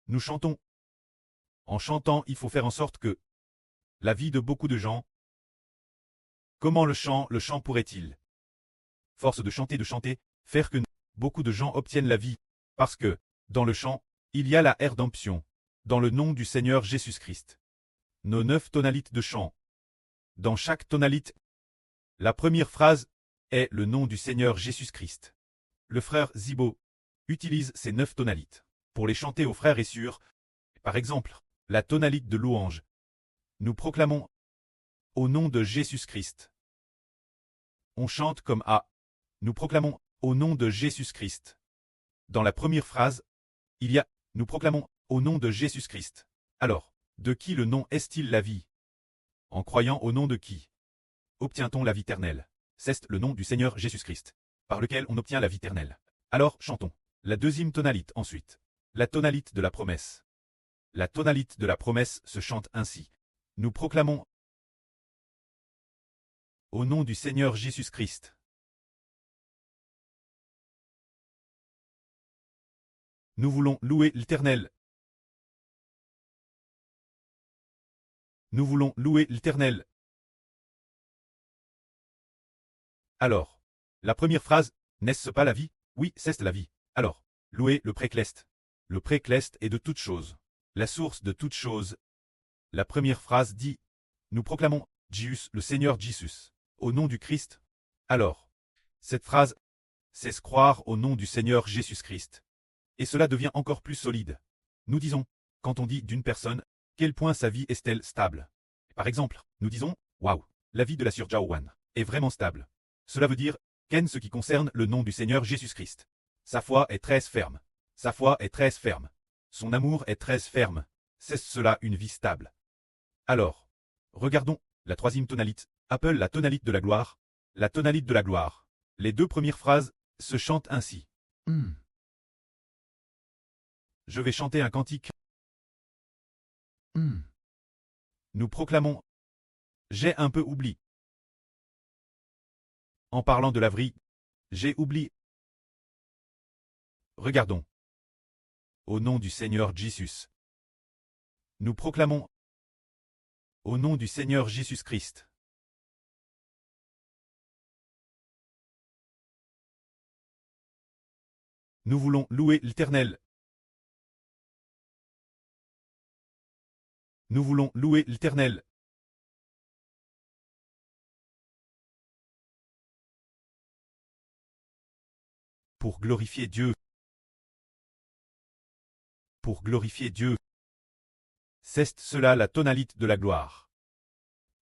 Nous chantons. En chantant, il faut faire en sorte que la vie de beaucoup de gens. Comment le chant pourrait-il, force de chanter, faire que beaucoup de gens obtiennent la vie, parce que, dans le chant, il y a la rédemption, dans le nom du Seigneur Jésus-Christ. Nos 9 tonalites de chant. Dans chaque tonalite, la première phrase est le nom du Seigneur Jésus-Christ. Le frère Zibo utilise ces 9 tonalites pour les chanter aux frères et sœurs. Par exemple, la tonalite de louange. Nous proclamons au nom de Jésus-Christ. On chante comme A. Nous proclamons au nom de Jésus-Christ. Dans la première phrase, il y a nous proclamons au nom de Jésus-Christ. Alors, de qui le nom est-il la vie? En croyant au nom de qui obtient-on la vie éternelle? C'est le nom du Seigneur Jésus-Christ, par lequel on obtient la vie éternelle. Alors chantons. La deuxième tonalite ensuite. La tonalite de la promesse. La tonalite de la promesse se chante ainsi. Nous proclamons au nom du Seigneur Jésus-Christ. Nous voulons louer l'Éternel. Nous voulons louer l'Éternel. Alors, la première phrase, n'est-ce pas la vie? Oui, c'est la vie. Alors, louer le précleste. Le précleste est de toute chose, la source de toute chose. La première phrase dit, nous proclamons Jésus, le Seigneur Jésus, au nom du Christ. Alors, cette phrase, c'est croire au nom du Seigneur Jésus-Christ. Et cela devient encore plus solide. Nous disons, quand on dit d'une personne, quel point sa vie est-elle stable? Par exemple, nous disons, waouh, la vie de la sœur Jaowan est vraiment stable. Cela veut dire, qu'en ce qui concerne le nom du Seigneur Jésus-Christ, sa foi est très ferme. Sa foi est très ferme. Son amour est très ferme. C'est cela une vie stable. Alors, regardons, la troisième tonalite, appelle la tonalite de la gloire. La tonalite de la gloire. Les 2 premières phrases se chantent ainsi. Je vais chanter un cantique. Nous proclamons. J'ai un peu oublié. En parlant de la vie, j'ai oublié. Regardons. Au nom du Seigneur Jésus. Nous proclamons. Au nom du Seigneur Jésus-Christ. Nous voulons louer l'Éternel. Nous voulons louer l'Éternel. Pour glorifier Dieu. Pour glorifier Dieu. C'est cela la tonalite de la gloire.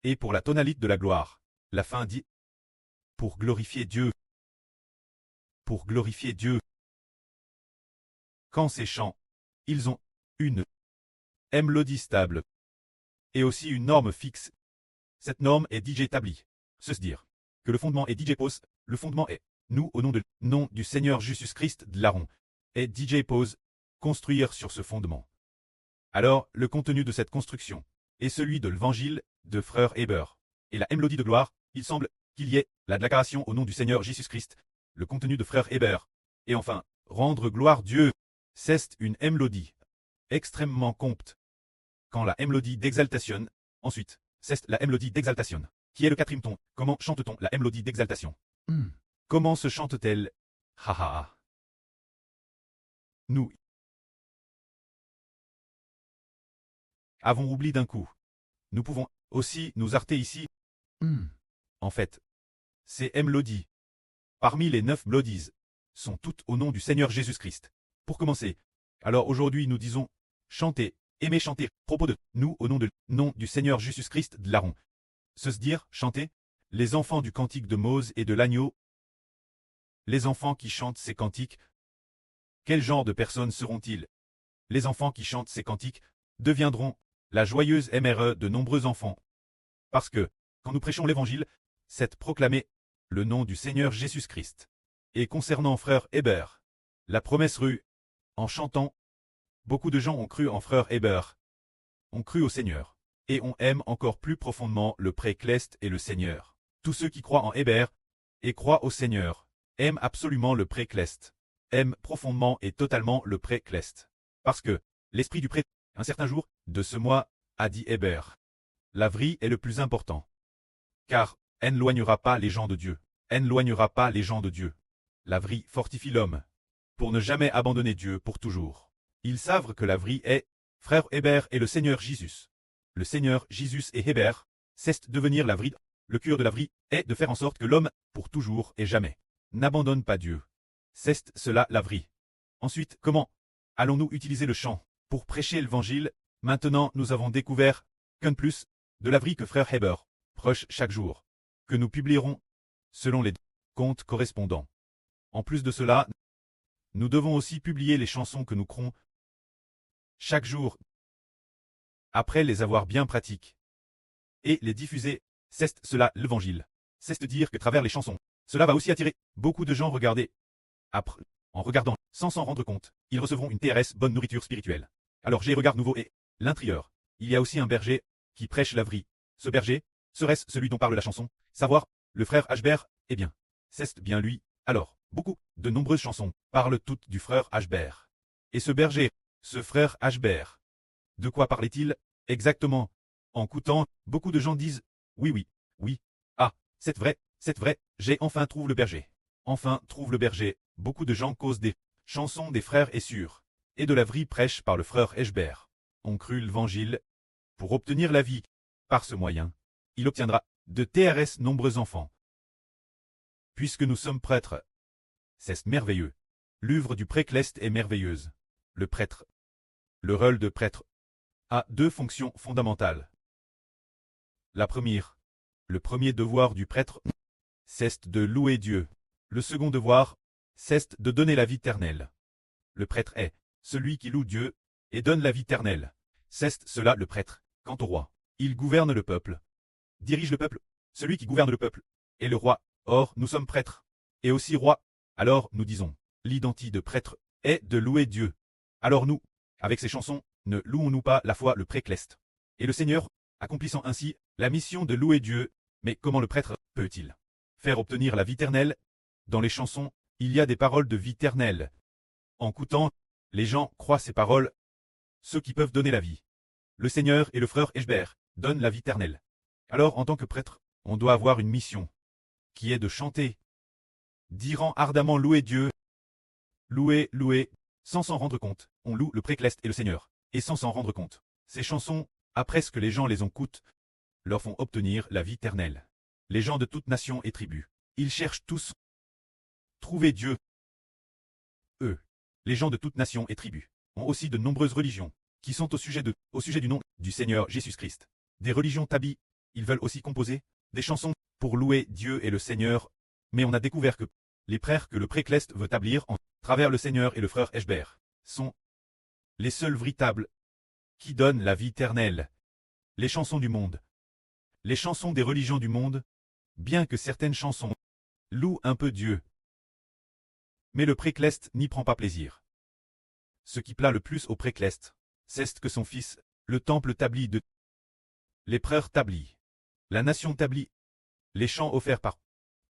Et pour la tonalite de la gloire, la fin dit pour glorifier Dieu. Pour glorifier Dieu. Quand ces chants, ils ont une mélodie stable et aussi une norme fixe. Cette norme est déjà établie. C'est-à-dire que le fondement est DJ pose, le fondement est nous au nom du Seigneur Jésus-Christ de l'Aaron, et DJ pose, construire sur ce fondement. Alors, le contenu de cette construction est celui de l'évangile de frère Héber. Et la mélodie de gloire, il semble qu'il y ait la déclaration au nom du Seigneur Jésus-Christ, le contenu de frère Héber. Et enfin, rendre gloire Dieu, c'est une mélodie extrêmement compte. Quand la mélodie d'exaltation, ensuite, c'est la mélodie d'exaltation, qui est le 4e ton. Comment chante-t-on la mélodie d'exaltation? Comment se chante-t-elle? Ha ha ha. Nous avons oublié d'un coup. Nous pouvons aussi nous arrêter ici. En fait, ces mélodies, parmi les 9 mélodies, sont toutes au nom du Seigneur Jésus-Christ. Pour commencer, alors aujourd'hui nous disons, chanter, aimer chanter, propos de nous au nom du Seigneur Jésus-Christ de l'Aaron. Se dire, chanter, les enfants du cantique de Mose et de l'agneau. Les enfants qui chantent ces cantiques, quel genre de personnes seront-ils? Les enfants qui chantent ces cantiques deviendront la joyeuse MRE de nombreux enfants. Parce que, quand nous prêchons l'évangile, c'est proclamer le nom du Seigneur Jésus-Christ. Et concernant frère Héber, la promesse rue, en chantant, beaucoup de gens ont cru en frère Héber, ont cru au Seigneur, et on aime encore plus profondément le précleste et le Seigneur. Tous ceux qui croient en Héber et croient au Seigneur aiment absolument le précleste, aiment profondément et totalement le précleste. Parce que l'esprit du prêtre. Un certain jour, de ce mois, a dit Hébert. La vraie est le plus important. Car, elle n'éloignera pas les gens de Dieu. Elle n'éloignera pas les gens de Dieu. La vraie fortifie l'homme. Pour ne jamais abandonner Dieu pour toujours. Ils savent que la vraie est, frère Hébert et le Seigneur Jésus. Le Seigneur Jésus et Hébert, c'est devenir la vraie. Le cœur de la vraie est de faire en sorte que l'homme, pour toujours et jamais, n'abandonne pas Dieu. C'est cela la vraie. Ensuite, comment allons-nous utiliser le chant pour prêcher l'évangile? Maintenant, nous avons découvert qu'un plus de la vraie que frère Hébert proche chaque jour, que nous publierons selon les comptes correspondants. En plus de cela, nous devons aussi publier les chansons que nous crons chaque jour, après les avoir bien pratiques, et les diffuser. C'est cela l'évangile. C'est dire que travers les chansons, cela va aussi attirer beaucoup de gens regarder. Après, en regardant, sans s'en rendre compte, ils recevront une TRS bonne nourriture spirituelle. Alors j'ai regard nouveau et l'intérieur. Il y a aussi un berger qui prêche la vraie. Ce berger, serait-ce celui dont parle la chanson? Savoir, le frère Ashbert? Eh bien, c'est bien lui. Alors, beaucoup, de nombreuses chansons, parlent toutes du frère Ashbert. Et ce berger, ce frère Ashbert, de quoi parlait-il exactement? En écoutant, beaucoup de gens disent, oui, ah, c'est vrai, j'ai enfin trouvé le berger. Enfin trouve le berger, beaucoup de gens causent des chansons des frères et sûrs, et de la vraie prêche par le frère Ashbert. On crut l'évangile pour obtenir la vie. Par ce moyen, il obtiendra de TRS nombreux enfants. Puisque nous sommes prêtres, c'est merveilleux. L'œuvre du prêcleste est merveilleuse. Le prêtre, le rôle de prêtre, a deux fonctions fondamentales. La première, le premier devoir du prêtre, c'est de louer Dieu. Le second devoir, c'est de donner la vie éternelle. Le prêtre est celui qui loue Dieu et donne la vie éternelle. C'est cela le prêtre. Quant au roi, il gouverne le peuple. Dirige le peuple. Celui qui gouverne le peuple est le roi. Or, nous sommes prêtres. Et aussi rois. Alors, nous disons, l'identité de prêtre est de louer Dieu. Alors nous, avec ces chansons, ne louons-nous pas la foi le prêcleste? Et le Seigneur, accomplissant ainsi la mission de louer Dieu, mais comment le prêtre peut-il faire obtenir la vie éternelle? Dans les chansons, il y a des paroles de vie éternelle. En écoutant, les gens croient ces paroles, ceux qui peuvent donner la vie. Le Seigneur et le frère Ashbert donnent la vie éternelle. Alors en tant que prêtre, on doit avoir une mission, qui est de chanter, dirant ardemment louer Dieu, louer, sans s'en rendre compte, on loue le prêcleste et le Seigneur, et sans s'en rendre compte. Ces chansons, après ce que les gens les écoutent, leur font obtenir la vie éternelle. Les gens de toute nation et tribu, ils cherchent tous trouver Dieu. Eux, les gens de toute nation et tribu, ont aussi de nombreuses religions, qui sont au sujet du nom du Seigneur Jésus-Christ. Des religions tabi, ils veulent aussi composer des chansons pour louer Dieu et le Seigneur, mais on a découvert que les prêtres que le prêcleste veut établir en travers le Seigneur et le frère Ashbert sont les seuls véritables qui donnent la vie éternelle. Les chansons du monde, les chansons des religions du monde, bien que certaines chansons louent un peu Dieu, mais le prêcleste n'y prend pas plaisir. Ce qui plaît le plus au prêcleste, c'est que son fils, le temple tabli de les prêtres tablis, la nation tablie, les chants offerts par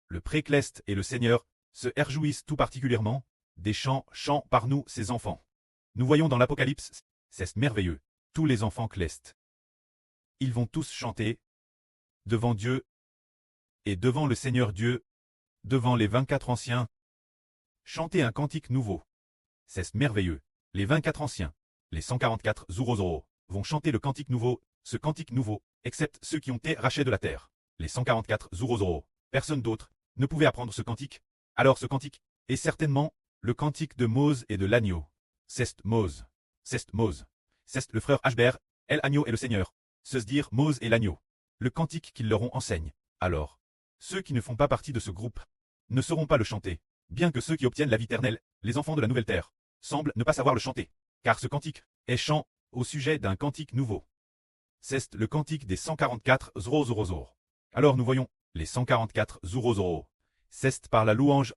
le prêcleste et le Seigneur, se réjouissent tout particulièrement des chants par nous, ses enfants. Nous voyons dans l'Apocalypse, c'est merveilleux, tous les enfants clestes. Ils vont tous chanter devant Dieu et devant le Seigneur Dieu, devant les 24 anciens, chanter un cantique nouveau. C'est merveilleux. Les 24 anciens, les 144 Zurozoro, vont chanter le cantique nouveau, ce cantique nouveau, excepte ceux qui ont été rachetés de la terre. Les 144 Zurozoro, personne d'autre, ne pouvait apprendre ce cantique. Alors ce cantique est certainement le cantique de Mose et de l'agneau. C'est Mose. C'est le frère Ashbert, El Agneau et le Seigneur. Se dire Mose et l'agneau. Le cantique qu'ils leur ont enseigne. Alors, ceux qui ne font pas partie de ce groupe ne sauront pas le chanter, bien que ceux qui obtiennent la vie éternelle, les enfants de la nouvelle terre, semblent ne pas savoir le chanter, car ce cantique est chant au sujet d'un cantique nouveau. C'est le cantique des 144 Zurozorozor. Alors nous voyons les 144 Zurozoro. C'est par la louange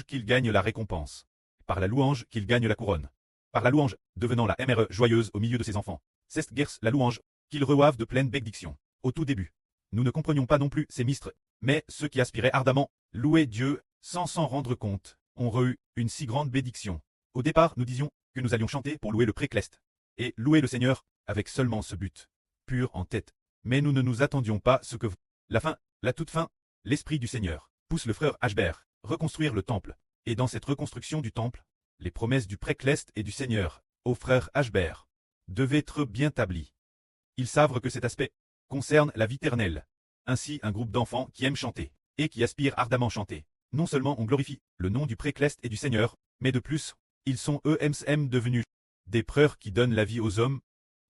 qu'ils gagnent la récompense, par la louange qu'ils gagnent la couronne, par la louange devenant la MRE joyeuse au milieu de ses enfants. C'est guers la louange qu'ils reçoivent de pleine bénédiction. Au tout début, nous ne comprenions pas non plus ces mistres, mais ceux qui aspiraient ardemment louer Dieu sans s'en rendre compte ont reçu une si grande bénédiction. Au départ, nous disions que nous allions chanter pour louer le précleste. Et louer le Seigneur, avec seulement ce but. Pur en tête. Mais nous ne nous attendions pas ce que la fin, la toute fin, l'esprit du Seigneur, pousse le frère Ashbert, reconstruire le temple. Et dans cette reconstruction du temple, les promesses du précleste et du Seigneur, au frère Ashbert, devaient être bien établies. Ils savent que cet aspect concerne la vie éternelle. Ainsi, un groupe d'enfants qui aiment chanter, et qui aspirent ardemment chanter. Non seulement on glorifie le nom du précleste et du Seigneur, mais de plus, ils sont eux-mêmes devenus des prêtres qui donnent la vie aux hommes,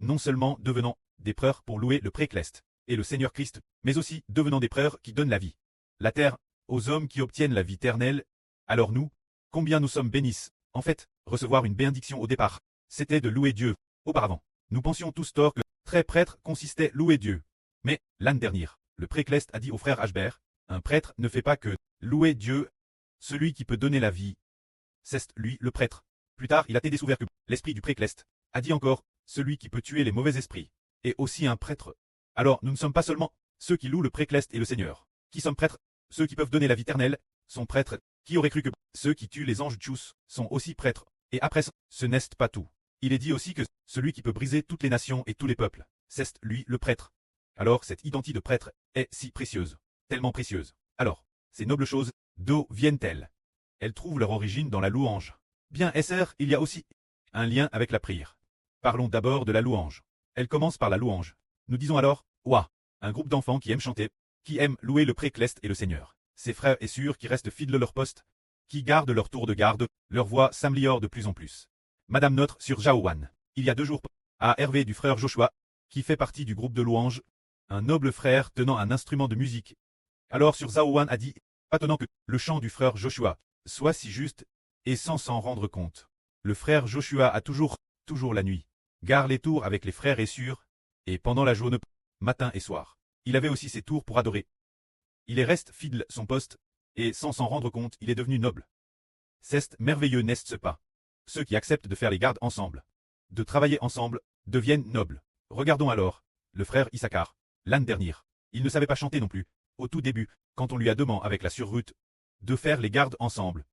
non seulement devenant des prêtres pour louer le précleste et le Seigneur Christ, mais aussi devenant des prêtres qui donnent la vie, la terre, aux hommes qui obtiennent la vie éternelle. Alors nous, combien nous sommes bénis. En fait, recevoir une bénédiction au départ, c'était de louer Dieu. Auparavant, nous pensions tous tort que très prêtre consistait louer Dieu. Mais, l'année dernière, le précleste a dit au frère Ashbert, un prêtre ne fait pas que louer Dieu, celui qui peut donner la vie. C'est lui le prêtre. Plus tard, il a été découvert que l'esprit du précleste a dit encore, celui qui peut tuer les mauvais esprits, est aussi un prêtre. Alors nous ne sommes pas seulement ceux qui louent le précleste et le Seigneur, qui sommes prêtres, ceux qui peuvent donner la vie éternelle, sont prêtres, qui auraient cru que ceux qui tuent les anges tchous sont aussi prêtres. Et après ça, ce n'est pas tout. Il est dit aussi que celui qui peut briser toutes les nations et tous les peuples, c'est lui le prêtre. Alors cette identité de prêtre est si précieuse, tellement précieuse. Alors, ces nobles choses, d'où viennent-elles? Elles trouvent leur origine dans la louange. Bien SR, il y a aussi un lien avec la prière. Parlons d'abord de la louange. Elle commence par la louange. Nous disons alors, ouah, un groupe d'enfants qui aiment chanter, qui aiment louer le précleste et le Seigneur. Ces frères et sœurs qui restent fidèles à leur poste, qui gardent leur tour de garde, leur voix s'améliore de plus en plus. Madame Notre sur Jaowan, il y a 2 jours, à Hervé du frère Joshua, qui fait partie du groupe de louange, un noble frère tenant un instrument de musique. Alors sur Zaowan a dit, pas étonnant que le chant du frère Joshua soit si juste, et sans s'en rendre compte. Le frère Joshua a toujours la nuit, gare les tours avec les frères et sœurs, et pendant la journée, matin et soir. Il avait aussi ses tours pour adorer. Il est reste fidèle son poste, et sans s'en rendre compte, il est devenu noble. C'est merveilleux, n'est-ce pas? Ceux qui acceptent de faire les gardes ensemble, de travailler ensemble, deviennent nobles. Regardons alors, le frère Issachar, l'année dernière. Il ne savait pas chanter non plus, au tout début, quand on lui a demandé avec la sœur Ruth, de faire les gardes ensemble,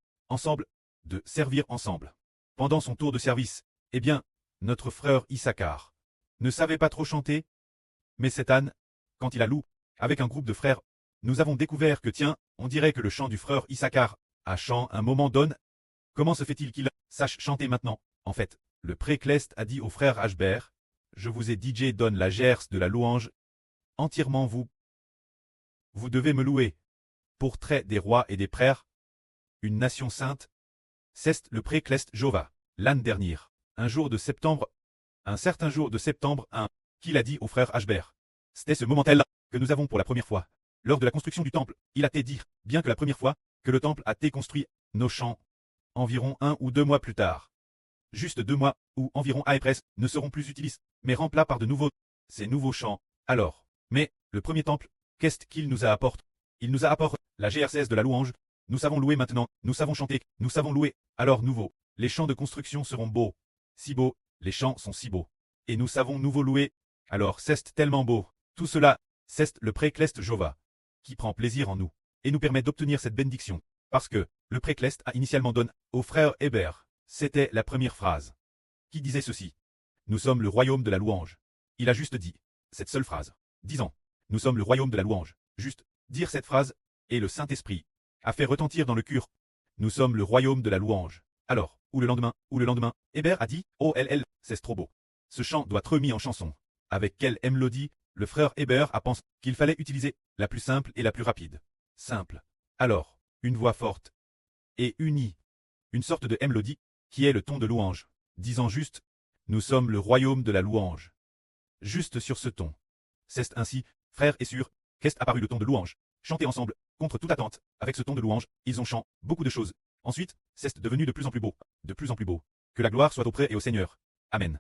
de servir ensemble. Pendant son tour de service, eh bien, notre frère Issachar ne savait pas trop chanter, mais cette année, quand il a loué, avec un groupe de frères, nous avons découvert que tiens, on dirait que le chant du frère Issachar a chant un moment donne. Comment se fait-il qu'il sache chanter maintenant? En fait, le précleste a dit au frère Ashbert, je vous ai DJ donne la gerce de la louange, entièrement vous. Vous devez me louer. Portrait des rois et des prêtres, une nation sainte. C'est le précleste Jova, l'année dernière, un certain jour de septembre, qu'il a dit au frère Ashbert. C'était ce moment-là que nous avons pour la première fois. Lors de la construction du temple, il a été dit, bien que la première fois que le temple a été construit, nos chants, environ 1 ou 2 mois plus tard. Juste 2 mois, ou environ à près, ne seront plus utilisés, mais remplacés par de nouveaux, ces nouveaux chants. Alors, mais, le premier temple, qu'est-ce qu'il nous apporte? Il nous apporte la GRCS de la louange. Nous savons louer maintenant, nous savons chanter, nous savons louer. Alors nouveau, les chants de construction seront beaux. Si beaux, les chants sont si beaux. Et nous savons nouveau louer. Alors c'est tellement beau. Tout cela, c'est le précleste Jova, qui prend plaisir en nous, et nous permet d'obtenir cette bénédiction. Parce que, le précleste a initialement donné au frère Hébert. C'était la première phrase. Qui disait ceci? Nous sommes le royaume de la louange. Il a juste dit cette seule phrase. Disant, nous sommes le royaume de la louange. Juste, dire cette phrase, et le Saint-Esprit a fait retentir dans le cœur. Nous sommes le royaume de la louange. Alors, ou le lendemain, Hébert a dit, oh c'est trop beau. Ce chant doit être mis en chanson. Avec quelle mélodie? Le frère Hébert a pensé qu'il fallait utiliser la plus simple et la plus rapide. Simple. Alors, une voix forte et unie. Une sorte de mélodie, qui est le ton de louange. Disant juste, nous sommes le royaume de la louange. Juste sur ce ton. C'est ainsi, frères et sœurs, qu'est apparu le ton de louange. Chanter ensemble, contre toute attente, avec ce ton de louange, ils ont chanté beaucoup de choses. Ensuite, c'est devenu de plus en plus beau. Que la gloire soit auprès et au Seigneur. Amen.